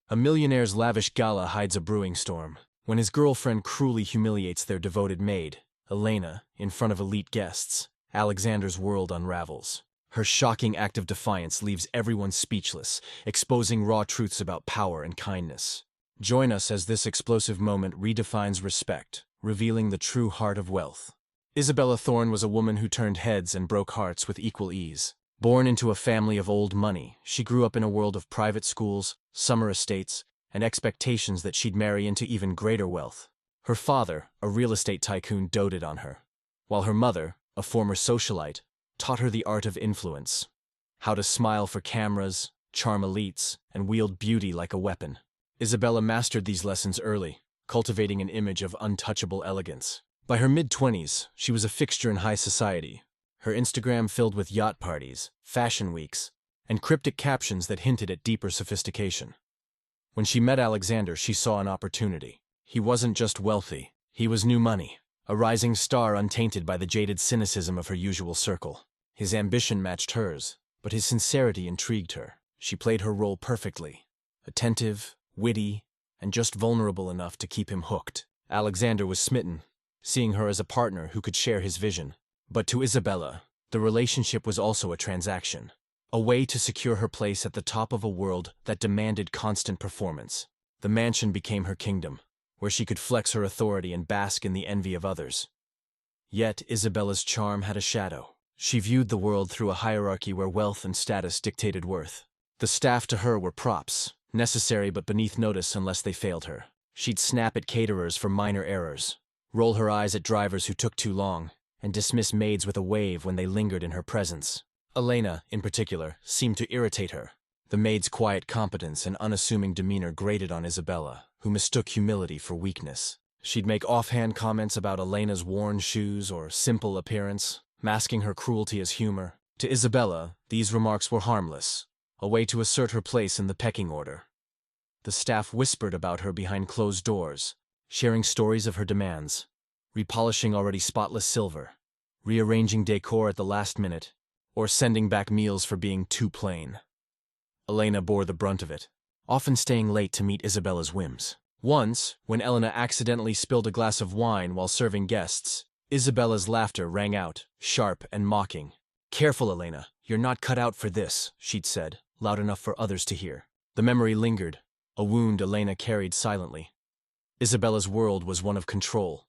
A millionaire's lavish gala hides a brewing storm. When his girlfriend cruelly humiliates their devoted maid, Elena, in front of elite guests, Alexander's world unravels. Her shocking act of defiance leaves everyone speechless, exposing raw truths about power and kindness. Join us as this explosive moment redefines respect, revealing the true heart of wealth. Isabella Thorne was a woman who turned heads and broke hearts with equal ease. Born into a family of old money, she grew up in a world of private schools, summer estates, and expectations that she'd marry into even greater wealth. Her father, a real estate tycoon, doted on her, while her mother, a former socialite, taught her the art of influence, how to smile for cameras, charm elites, and wield beauty like a weapon. Isabella mastered these lessons early, cultivating an image of untouchable elegance. By her mid-20s, she was a fixture in high society, her Instagram filled with yacht parties, fashion weeks, and cryptic captions that hinted at deeper sophistication. When she met Alexander, she saw an opportunity. He wasn't just wealthy, he was new money, a rising star untainted by the jaded cynicism of her usual circle. His ambition matched hers, but his sincerity intrigued her. She played her role perfectly, attentive, witty, and just vulnerable enough to keep him hooked. Alexander was smitten, seeing her as a partner who could share his vision. But to Isabella, the relationship was also a transaction, a way to secure her place at the top of a world that demanded constant performance. The mansion became her kingdom, where she could flex her authority and bask in the envy of others. Yet Isabella's charm had a shadow. She viewed the world through a hierarchy where wealth and status dictated worth. The staff to her were props, necessary but beneath notice unless they failed her. She'd snap at caterers for minor errors, roll her eyes at drivers who took too long, and dismiss maids with a wave when they lingered in her presence. Elena, in particular, seemed to irritate her. The maid's quiet competence and unassuming demeanor grated on Isabella, who mistook humility for weakness. She'd make offhand comments about Elena's worn shoes or simple appearance, masking her cruelty as humor. To Isabella, these remarks were harmless, a way to assert her place in the pecking order. The staff whispered about her behind closed doors, sharing stories of her demands, repolishing already spotless silver, rearranging decor at the last minute, or sending back meals for being too plain. Elena bore the brunt of it, often staying late to meet Isabella's whims. Once, when Elena accidentally spilled a glass of wine while serving guests, Isabella's laughter rang out, sharp and mocking. "Careful, Elena, you're not cut out for this," she'd said, loud enough for others to hear. The memory lingered, a wound Elena carried silently. Isabella's world was one of control,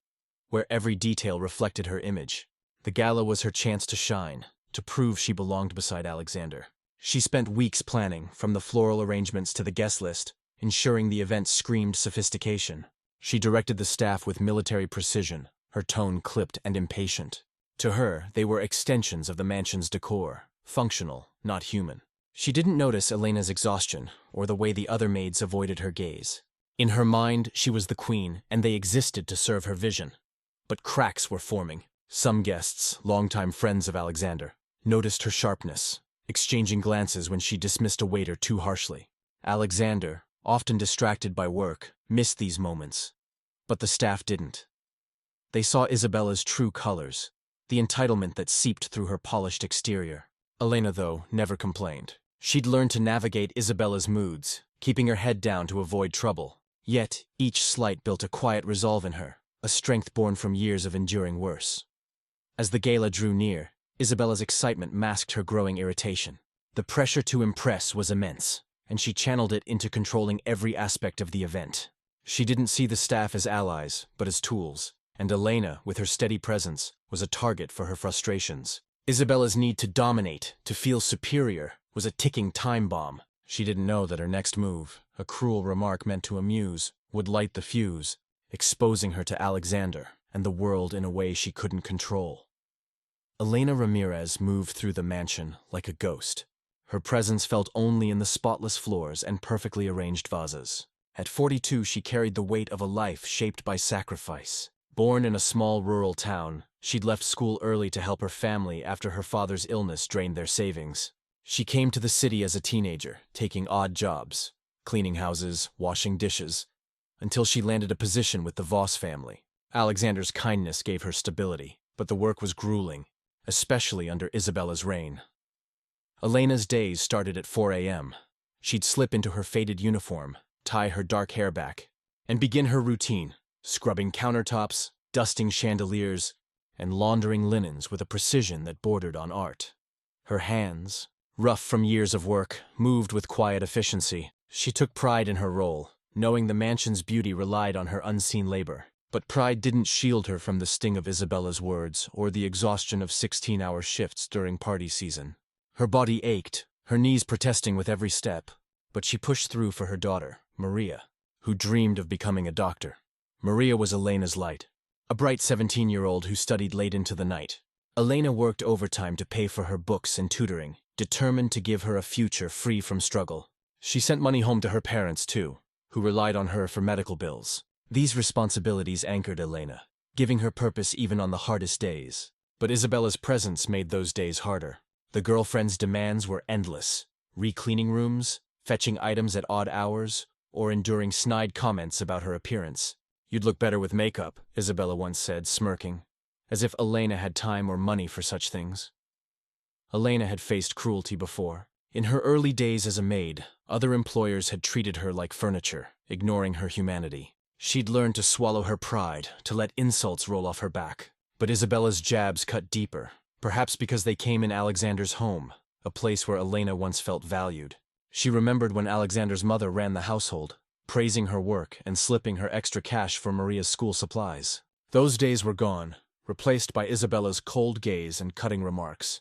where every detail reflected her image. The gala was her chance to shine, to prove she belonged beside Alexander. She spent weeks planning, from the floral arrangements to the guest list, ensuring the event screamed sophistication. She directed the staff with military precision, her tone clipped and impatient. To her, they were extensions of the mansion's decor, functional, not human. She didn't notice Elena's exhaustion or the way the other maids avoided her gaze. In her mind, she was the queen, and they existed to serve her vision. But cracks were forming. Some guests, longtime friends of Alexander, noticed her sharpness, exchanging glances when she dismissed a waiter too harshly. Alexander, often distracted by work, missed these moments. But the staff didn't. They saw Isabella's true colors, the entitlement that seeped through her polished exterior. Elena, though, never complained. She'd learned to navigate Isabella's moods, keeping her head down to avoid trouble. Yet, each slight built a quiet resolve in her, a strength born from years of enduring worse. As the gala drew near, Isabella's excitement masked her growing irritation. The pressure to impress was immense, and she channeled it into controlling every aspect of the event. She didn't see the staff as allies, but as tools, and Elena, with her steady presence, was a target for her frustrations. Isabella's need to dominate, to feel superior, was a ticking time bomb. She didn't know that her next move, a cruel remark meant to amuse, would light the fuse, exposing her to Alexander and the world in a way she couldn't control. Elena Ramirez moved through the mansion like a ghost. Her presence felt only in the spotless floors and perfectly arranged vases. At 42, she carried the weight of a life shaped by sacrifice. Born in a small rural town, she'd left school early to help her family after her father's illness drained their savings. She came to the city as a teenager, taking odd jobs, cleaning houses, washing dishes, until she landed a position with the Voss family. Alexander's kindness gave her stability, but the work was grueling, especially under Isabella's reign. Elena's days started at 4 a.m. She'd slip into her faded uniform, tie her dark hair back, and begin her routine, scrubbing countertops, dusting chandeliers, and laundering linens with a precision that bordered on art. Her hands, rough from years of work, moved with quiet efficiency. She took pride in her role, knowing the mansion's beauty relied on her unseen labor. But pride didn't shield her from the sting of Isabella's words or the exhaustion of 16-hour shifts during party season. Her body ached, her knees protesting with every step, but she pushed through for her daughter, Maria, who dreamed of becoming a doctor. Maria was Elena's light, a bright 17-year-old who studied late into the night. Elena worked overtime to pay for her books and tutoring, determined to give her a future free from struggle. She sent money home to her parents, too, who relied on her for medical bills. These responsibilities anchored Elena, giving her purpose even on the hardest days. But Isabella's presence made those days harder. The girlfriend's demands were endless: re-cleaning rooms, fetching items at odd hours, or enduring snide comments about her appearance. "You'd look better with makeup," Isabella once said, smirking, as if Elena had time or money for such things. Elena had faced cruelty before. In her early days as a maid, other employers had treated her like furniture, ignoring her humanity. She'd learned to swallow her pride, to let insults roll off her back. But Isabella's jabs cut deeper, perhaps because they came in Alexander's home, a place where Elena once felt valued. She remembered when Alexander's mother ran the household, praising her work and slipping her extra cash for Maria's school supplies. Those days were gone, replaced by Isabella's cold gaze and cutting remarks.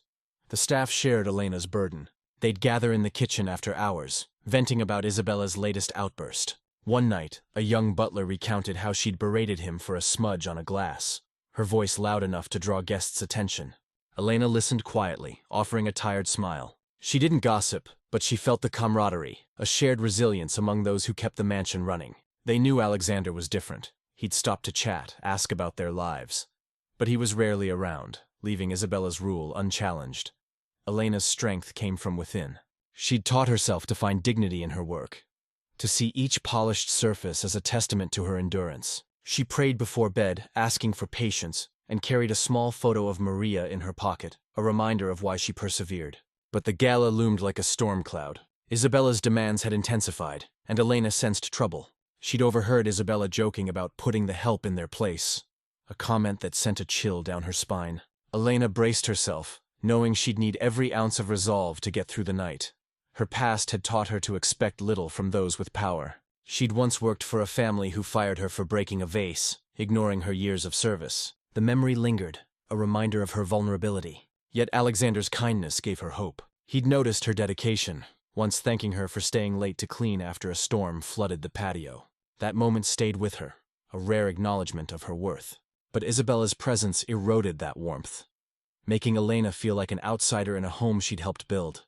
The staff shared Elena's burden. They'd gather in the kitchen after hours, venting about Isabella's latest outburst. One night, a young butler recounted how she'd berated him for a smudge on a glass, her voice loud enough to draw guests' attention. Elena listened quietly, offering a tired smile. She didn't gossip, but she felt the camaraderie, a shared resilience among those who kept the mansion running. They knew Alexander was different. He'd stop to chat, ask about their lives. But he was rarely around, leaving Isabella's rule unchallenged. Elena's strength came from within. She'd taught herself to find dignity in her work, to see each polished surface as a testament to her endurance. She prayed before bed, asking for patience, and carried a small photo of Maria in her pocket, a reminder of why she persevered. But the gala loomed like a storm cloud. Isabella's demands had intensified, and Elena sensed trouble. She'd overheard Isabella joking about putting the help in their place, a comment that sent a chill down her spine. Elena braced herself, knowing she'd need every ounce of resolve to get through the night. Her past had taught her to expect little from those with power. She'd once worked for a family who fired her for breaking a vase, ignoring her years of service. The memory lingered, a reminder of her vulnerability. Yet Alexander's kindness gave her hope. He'd noticed her dedication, once thanking her for staying late to clean after a storm flooded the patio. That moment stayed with her, a rare acknowledgement of her worth. But Isabella's presence eroded that warmth, making Elena feel like an outsider in a home she'd helped build.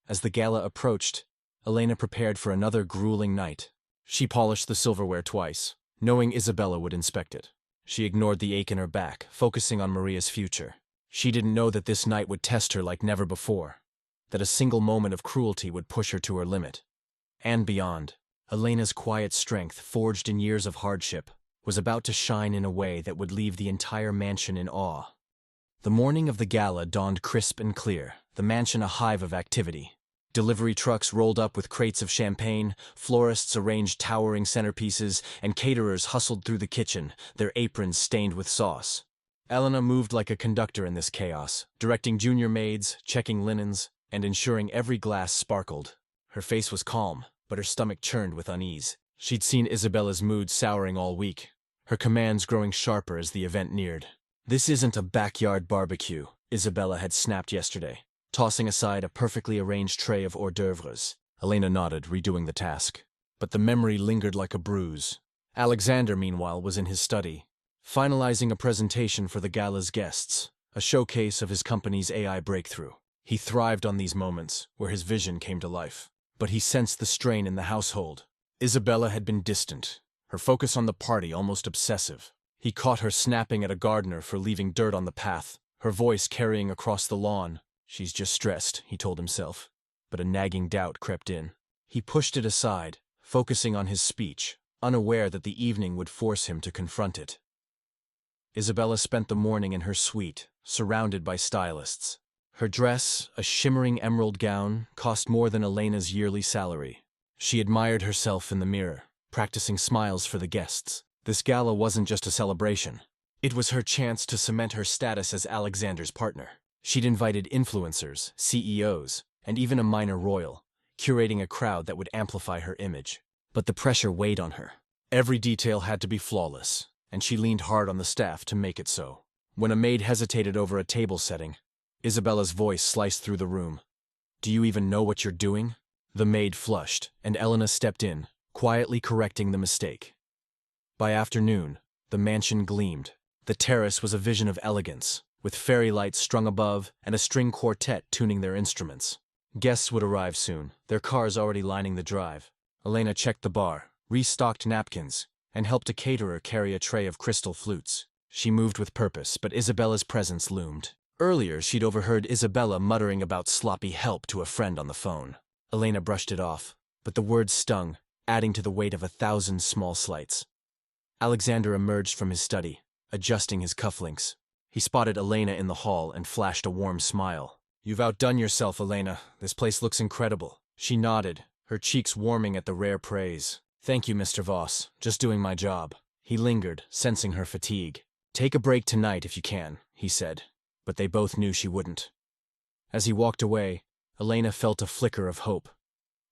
As the gala approached, Elena prepared for another grueling night. She polished the silverware twice, knowing Isabella would inspect it. She ignored the ache in her back, focusing on Maria's future. She didn't know that this night would test her like never before, that a single moment of cruelty would push her to her limit. And beyond, Elena's quiet strength, forged in years of hardship, was about to shine in a way that would leave the entire mansion in awe. The morning of the gala dawned crisp and clear, the mansion a hive of activity. Delivery trucks rolled up with crates of champagne, florists arranged towering centerpieces, and caterers hustled through the kitchen, their aprons stained with sauce. Elena moved like a conductor in this chaos, directing junior maids, checking linens, and ensuring every glass sparkled. Her face was calm, but her stomach churned with unease. She'd seen Isabella's mood souring all week, her commands growing sharper as the event neared. "This isn't a backyard barbecue," Isabella had snapped yesterday, tossing aside a perfectly arranged tray of hors d'oeuvres. Elena nodded, redoing the task. But the memory lingered like a bruise. Alexander, meanwhile, was in his study, finalizing a presentation for the gala's guests, a showcase of his company's AI breakthrough. He thrived on these moments, where his vision came to life. But he sensed the strain in the household. Isabella had been distant, her focus on the party almost obsessive. He caught her snapping at a gardener for leaving dirt on the path, her voice carrying across the lawn. "She's just stressed," he told himself. But a nagging doubt crept in. He pushed it aside, focusing on his speech, unaware that the evening would force him to confront it. Isabella spent the morning in her suite, surrounded by stylists. Her dress, a shimmering emerald gown, cost more than Elena's yearly salary. She admired herself in the mirror, practicing smiles for the guests. This gala wasn't just a celebration. It was her chance to cement her status as Alexander's partner. She'd invited influencers, CEOs, and even a minor royal, curating a crowd that would amplify her image. But the pressure weighed on her. Every detail had to be flawless, and she leaned hard on the staff to make it so. When a maid hesitated over a table setting, Isabella's voice sliced through the room. "Do you even know what you're doing?" The maid flushed, and Elena stepped in, quietly correcting the mistake. By afternoon, the mansion gleamed. The terrace was a vision of elegance, with fairy lights strung above and a string quartet tuning their instruments. Guests would arrive soon, their cars already lining the drive. Elena checked the bar, restocked napkins, and helped a caterer carry a tray of crystal flutes. She moved with purpose, but Isabella's presence loomed. Earlier, she'd overheard Isabella muttering about sloppy help to a friend on the phone. Elena brushed it off, but the words stung, adding to the weight of 1,000 small slights. Alexander emerged from his study, adjusting his cufflinks. He spotted Elena in the hall and flashed a warm smile. "You've outdone yourself, Elena. This place looks incredible." She nodded, her cheeks warming at the rare praise. "Thank you, Mr. Voss. Just doing my job." He lingered, sensing her fatigue. "Take a break tonight if you can," he said, but they both knew she wouldn't. As he walked away, Elena felt a flicker of hope.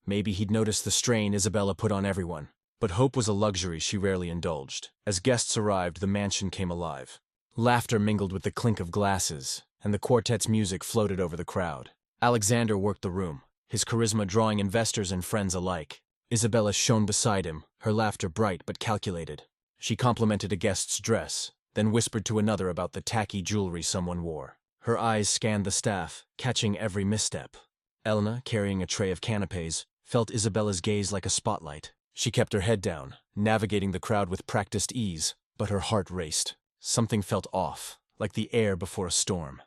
Maybe he'd noticed the strain Isabella put on everyone. But hope was a luxury she rarely indulged. As guests arrived, the mansion came alive. Laughter mingled with the clink of glasses, and the quartet's music floated over the crowd. Alexander worked the room, his charisma drawing investors and friends alike. Isabella shone beside him, her laughter bright but calculated. She complimented a guest's dress, then whispered to another about the tacky jewelry someone wore. Her eyes scanned the staff, catching every misstep. Elena, carrying a tray of canapes, felt Isabella's gaze like a spotlight. She kept her head down, navigating the crowd with practiced ease, but her heart raced. Something felt off, like the air before a storm.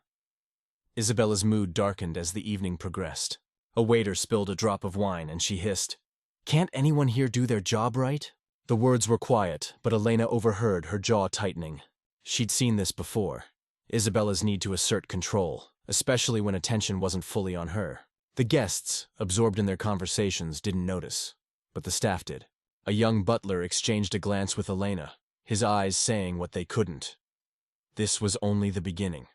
Isabella's mood darkened as the evening progressed. A waiter spilled a drop of wine and she hissed, "Can't anyone here do their job right?" The words were quiet, but Elena overheard, her jaw tightening. She'd seen this before. Isabella's need to assert control, especially when attention wasn't fully on her. The guests, absorbed in their conversations, didn't notice, but the staff did. A young butler exchanged a glance with Elena, his eyes saying what they couldn't. This was only the beginning.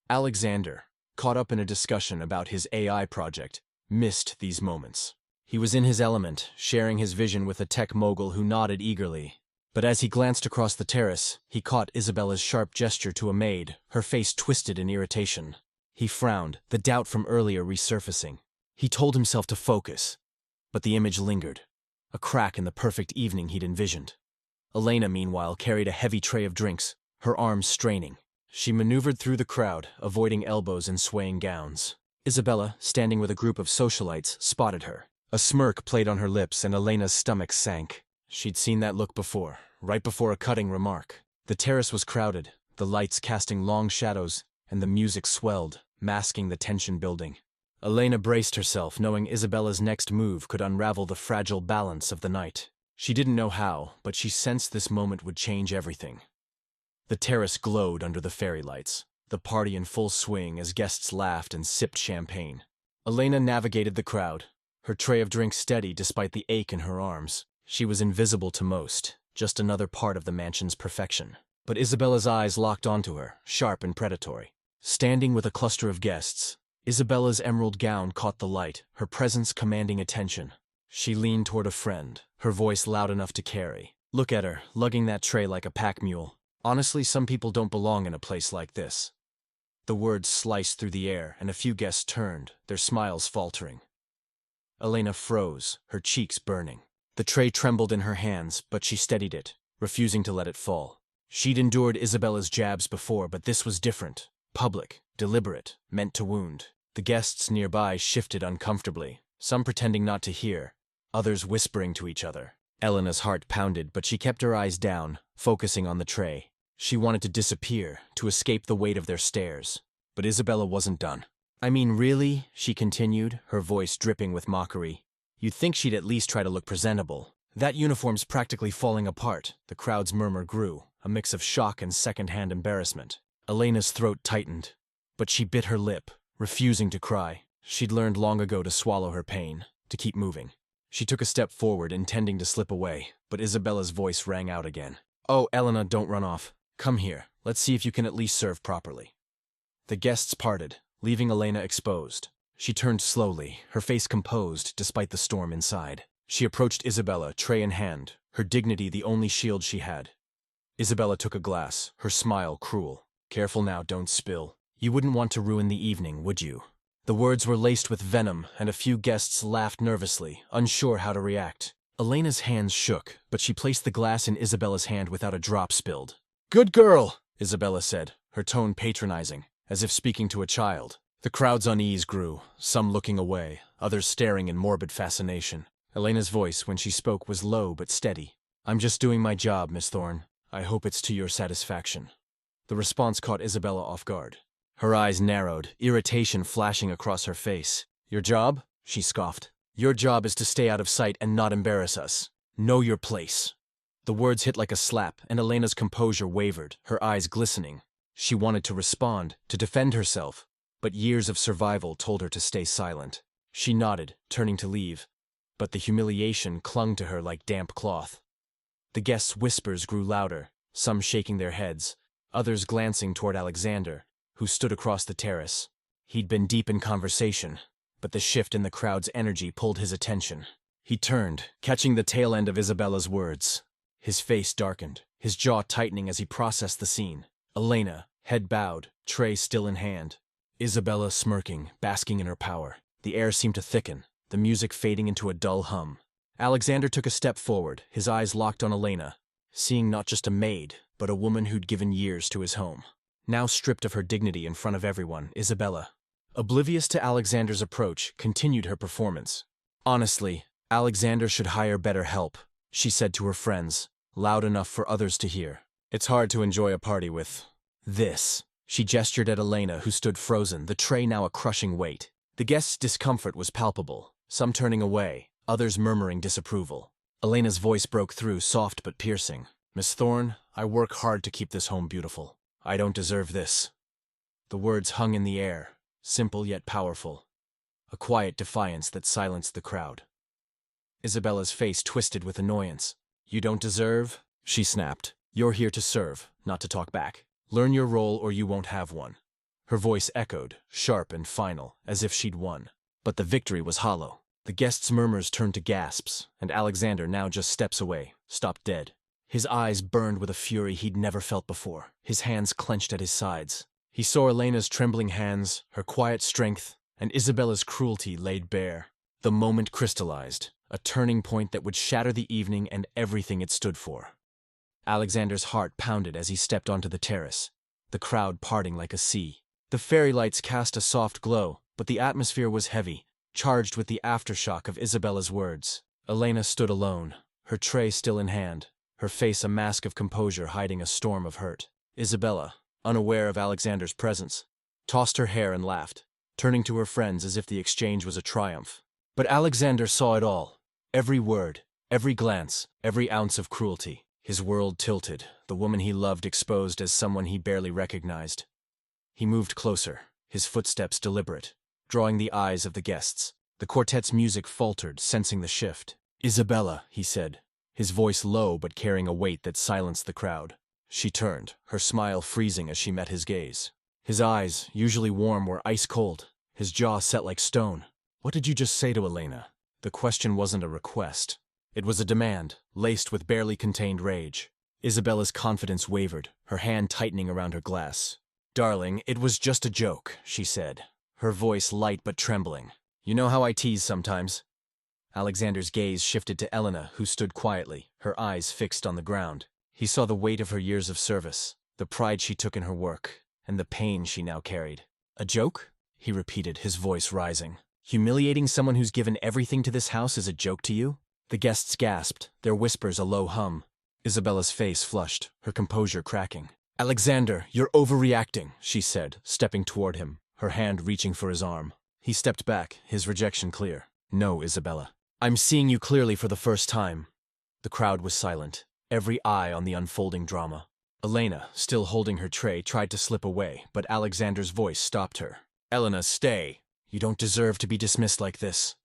Alexander, caught up in a discussion about his AI project, missed these moments. He was in his element, sharing his vision with a tech mogul who nodded eagerly. But as he glanced across the terrace, he caught Isabella's sharp gesture to a maid, her face twisted in irritation. He frowned, the doubt from earlier resurfacing. He told himself to focus, but the image lingered, a crack in the perfect evening he'd envisioned. Elena, meanwhile, carried a heavy tray of drinks, her arms straining. She maneuvered through the crowd, avoiding elbows and swaying gowns. Isabella, standing with a group of socialites, spotted her. A smirk played on her lips and Elena's stomach sank. She'd seen that look before, right before a cutting remark. The terrace was crowded, the lights casting long shadows, and the music swelled, masking the tension building. Elena braced herself, knowing Isabella's next move could unravel the fragile balance of the night. She didn't know how, but she sensed this moment would change everything. The terrace glowed under the fairy lights, the party in full swing as guests laughed and sipped champagne. Elena navigated the crowd, her tray of drinks steady despite the ache in her arms. She was invisible to most, just another part of the mansion's perfection. But Isabella's eyes locked onto her, sharp and predatory. Standing with a cluster of guests, Isabella's emerald gown caught the light, her presence commanding attention. She leaned toward a friend, her voice loud enough to carry. "Look at her, lugging that tray like a pack mule. Honestly, some people don't belong in a place like this." The words sliced through the air, and a few guests turned, their smiles faltering. Elena froze, her cheeks burning. The tray trembled in her hands, but she steadied it, refusing to let it fall. She'd endured Isabella's jabs before, but this was different. Public, deliberate, meant to wound. The guests nearby shifted uncomfortably, some pretending not to hear, others whispering to each other. Elena's heart pounded, but she kept her eyes down, focusing on the tray. She wanted to disappear, to escape the weight of their stares. But Isabella wasn't done. "I mean, really?" she continued, her voice dripping with mockery. "You'd think she'd at least try to look presentable. That uniform's practically falling apart." The crowd's murmur grew, a mix of shock and second-hand embarrassment. Elena's throat tightened, but she bit her lip, refusing to cry. She'd learned long ago to swallow her pain, to keep moving. She took a step forward, intending to slip away, but Isabella's voice rang out again. "Oh, Elena, don't run off. Come here. Let's see if you can at least serve properly." The guests parted, leaving Elena exposed. She turned slowly, her face composed despite the storm inside. She approached Isabella, tray in hand, her dignity the only shield she had. Isabella took a glass, her smile cruel. "Careful now, don't spill. You wouldn't want to ruin the evening, would you?" The words were laced with venom, and a few guests laughed nervously, unsure how to react. Elena's hands shook, but she placed the glass in Isabella's hand without a drop spilled. "Good girl," Isabella said, her tone patronizing, as if speaking to a child. The crowd's unease grew, some looking away, others staring in morbid fascination. Elena's voice, when she spoke, was low but steady. "I'm just doing my job, Miss Thorne. I hope it's to your satisfaction." The response caught Isabella off guard. Her eyes narrowed, irritation flashing across her face. "Your job?" she scoffed. "Your job is to stay out of sight and not embarrass us. Know your place." The words hit like a slap, and Elena's composure wavered, her eyes glistening. She wanted to respond, to defend herself, but years of survival told her to stay silent. She nodded, turning to leave, but the humiliation clung to her like damp cloth. The guests' whispers grew louder, some shaking their heads, others glancing toward Alexander, who stood across the terrace. He'd been deep in conversation, but the shift in the crowd's energy pulled his attention. He turned, catching the tail end of Isabella's words. His face darkened, his jaw tightening as he processed the scene. Elena, head bowed, tray still in hand. Isabella smirking, basking in her power. The air seemed to thicken, the music fading into a dull hum. Alexander took a step forward, his eyes locked on Elena, seeing not just a maid, but a woman who'd given years to his home. Now stripped of her dignity in front of everyone, Isabella, oblivious to Alexander's approach, continued her performance. "Honestly, Alexander should hire better help," she said to her friends, loud enough for others to hear. "It's hard to enjoy a party with this." She gestured at Elena, who stood frozen, the tray now a crushing weight. The guests' discomfort was palpable, some turning away, others murmuring disapproval. Elena's voice broke through, soft but piercing. "Miss Thorne, I work hard to keep this home beautiful. I don't deserve this." The words hung in the air, simple yet powerful, a quiet defiance that silenced the crowd. Isabella's face twisted with annoyance. "You don't deserve?" she snapped. "You're here to serve, not to talk back. Learn your role or you won't have one." Her voice echoed, sharp and final, as if she'd won. But the victory was hollow. The guests' murmurs turned to gasps, and Alexander, now just steps away, stopped dead. His eyes burned with a fury he'd never felt before, his hands clenched at his sides. He saw Elena's trembling hands, her quiet strength, and Isabella's cruelty laid bare. The moment crystallized, a turning point that would shatter the evening and everything it stood for. Alexander's heart pounded as he stepped onto the terrace, the crowd parting like a sea. The fairy lights cast a soft glow, but the atmosphere was heavy, charged with the aftershock of Isabella's words. Elena stood alone, her tray still in hand, her face a mask of composure hiding a storm of hurt. Isabella, unaware of Alexander's presence, tossed her hair and laughed, turning to her friends as if the exchange was a triumph. But Alexander saw it all, every word, every glance, every ounce of cruelty. His world tilted, the woman he loved exposed as someone he barely recognized. He moved closer, his footsteps deliberate, drawing the eyes of the guests. The quartet's music faltered, sensing the shift. "Isabella," he said, his voice low but carrying a weight that silenced the crowd. She turned, her smile freezing as she met his gaze. His eyes, usually warm, were ice cold, his jaw set like stone. "What did you just say to Elena?" The question wasn't a request. It was a demand, laced with barely contained rage. Isabella's confidence wavered, her hand tightening around her glass. "Darling, it was just a joke," she said, her voice light but trembling. "You know how I tease sometimes." Alexander's gaze shifted to Elena, who stood quietly, her eyes fixed on the ground. He saw the weight of her years of service, the pride she took in her work, and the pain she now carried. "A joke?" he repeated, his voice rising. "Humiliating someone who's given everything to this house is a joke to you?" The guests gasped, their whispers a low hum. Isabella's face flushed, her composure cracking. "Alexander, you're overreacting," she said, stepping toward him, her hand reaching for his arm. He stepped back, his rejection clear. "No, Isabella. I'm seeing you clearly for the first time." The crowd was silent, every eye on the unfolding drama. Elena, still holding her tray, tried to slip away, but Alexander's voice stopped her. "Elena, stay. You don't deserve to be dismissed like this."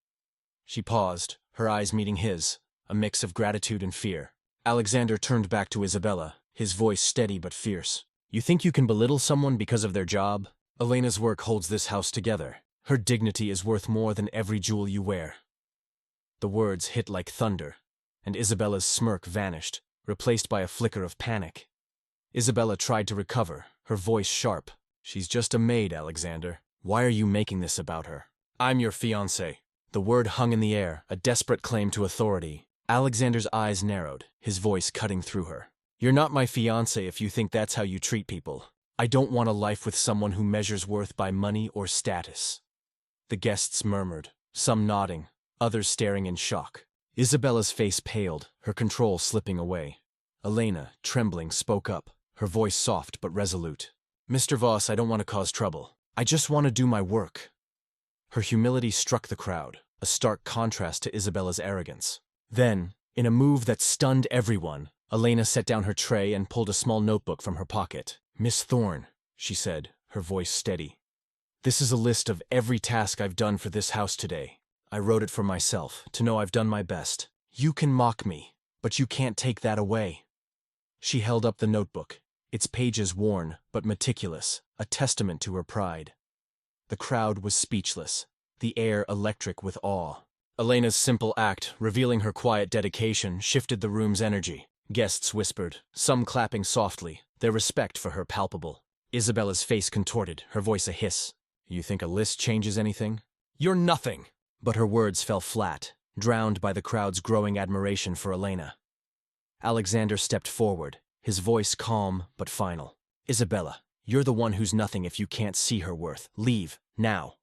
She paused, her eyes meeting his, a mix of gratitude and fear. Alexander turned back to Isabella, his voice steady but fierce. You think you can belittle someone because of their job? Elena's work holds this house together. Her dignity is worth more than every jewel you wear. The words hit like thunder, and Isabella's smirk vanished, replaced by a flicker of panic. Isabella tried to recover, her voice sharp. She's just a maid, Alexander. Why are you making this about her? I'm your fiancé. The word hung in the air, a desperate claim to authority. Alexander's eyes narrowed, his voice cutting through her. You're not my fiancé if you think that's how you treat people. I don't want a life with someone who measures worth by money or status. The guests murmured, some nodding, others staring in shock. Isabella's face paled, her control slipping away. Elena, trembling, spoke up, her voice soft but resolute. Mr. Voss, I don't want to cause trouble. I just want to do my work. Her humility struck the crowd, a stark contrast to Isabella's arrogance. Then, in a move that stunned everyone, Elena set down her tray and pulled a small notebook from her pocket. Miss Thorne, she said, her voice steady. This is a list of every task I've done for this house today. I wrote it for myself, to know I've done my best. You can mock me, but you can't take that away. She held up the notebook, its pages worn but meticulous, a testament to her pride. The crowd was speechless, the air electric with awe. Elena's simple act, revealing her quiet dedication, shifted the room's energy. Guests whispered, some clapping softly, their respect for her palpable. Isabella's face contorted, her voice a hiss. You think a list changes anything? You're nothing! But her words fell flat, drowned by the crowd's growing admiration for Elena. Alexander stepped forward, his voice calm but final. Isabella, you're the one who's nothing if you can't see her worth. Leave, now.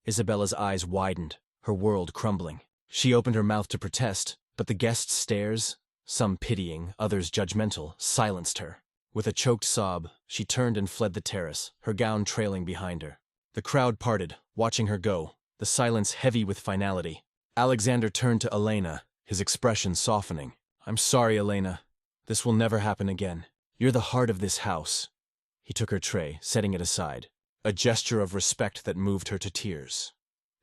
Isabella's eyes widened, her world crumbling. She opened her mouth to protest, but the guests' stares, some pitying, others judgmental, silenced her. With a choked sob, she turned and fled the terrace, her gown trailing behind her. The crowd parted, watching her go, the silence heavy with finality. Alexander turned to Elena, his expression softening. I'm sorry, Elena. This will never happen again. You're the heart of this house. He took her tray, setting it aside, a gesture of respect that moved her to tears.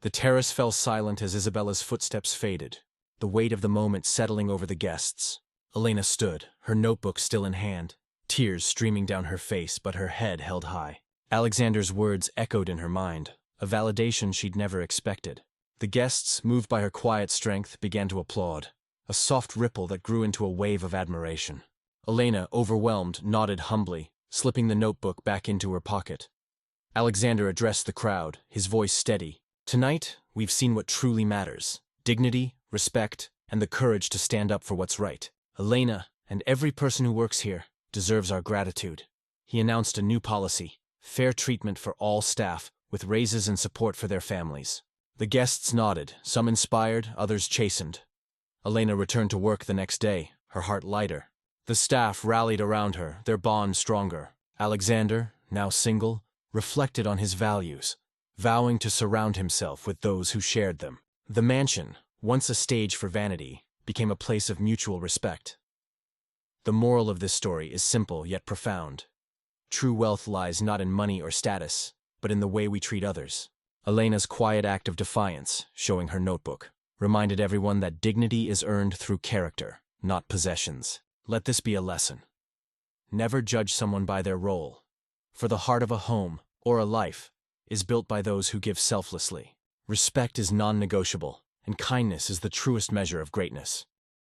The terrace fell silent as Isabella's footsteps faded, the weight of the moment settling over the guests. Elena stood, her notebook still in hand, tears streaming down her face but her head held high. Alexander's words echoed in her mind, a validation she'd never expected. The guests, moved by her quiet strength, began to applaud, a soft ripple that grew into a wave of admiration. Elena, overwhelmed, nodded humbly, slipping the notebook back into her pocket. Alexander addressed the crowd, his voice steady. Tonight, we've seen what truly matters: dignity, respect, and the courage to stand up for what's right. Elena, and every person who works here, deserves our gratitude. He announced a new policy: fair treatment for all staff, with raises and support for their families. The guests nodded, some inspired, others chastened. Elena returned to work the next day, her heart lighter. The staff rallied around her, their bond stronger. Alexander, now single, reflected on his values, vowing to surround himself with those who shared them. The mansion, once a stage for vanity, became a place of mutual respect. The moral of this story is simple yet profound. True wealth lies not in money or status, but in the way we treat others. Elena's quiet act of defiance, showing her notebook, reminded everyone that dignity is earned through character, not possessions. Let this be a lesson. Never judge someone by their role, for the heart of a home, or a life, is built by those who give selflessly. Respect is non-negotiable, and kindness is the truest measure of greatness.